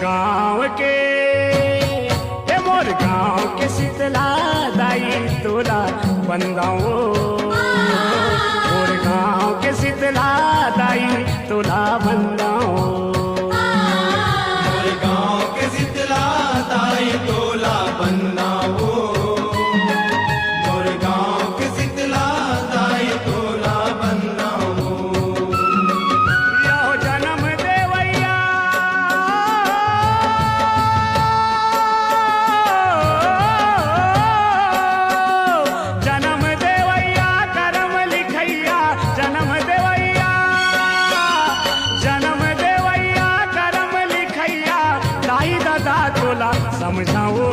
गाँव के हे मोर गाँव के शीतला दाई तोला बंदाओ मोर गाँव के शीतला दाई तोला बंदाओ मोर गाँव के शीतला दाई तोला बंदाओ मोर गाँव के शीतला दाई तोला बंदाओ यो जन्म देवैया जन्म देवैया करम लिखैया जन्म देवैया जन्म देवैया करम लिखैया दाई दादा तोला समझाओ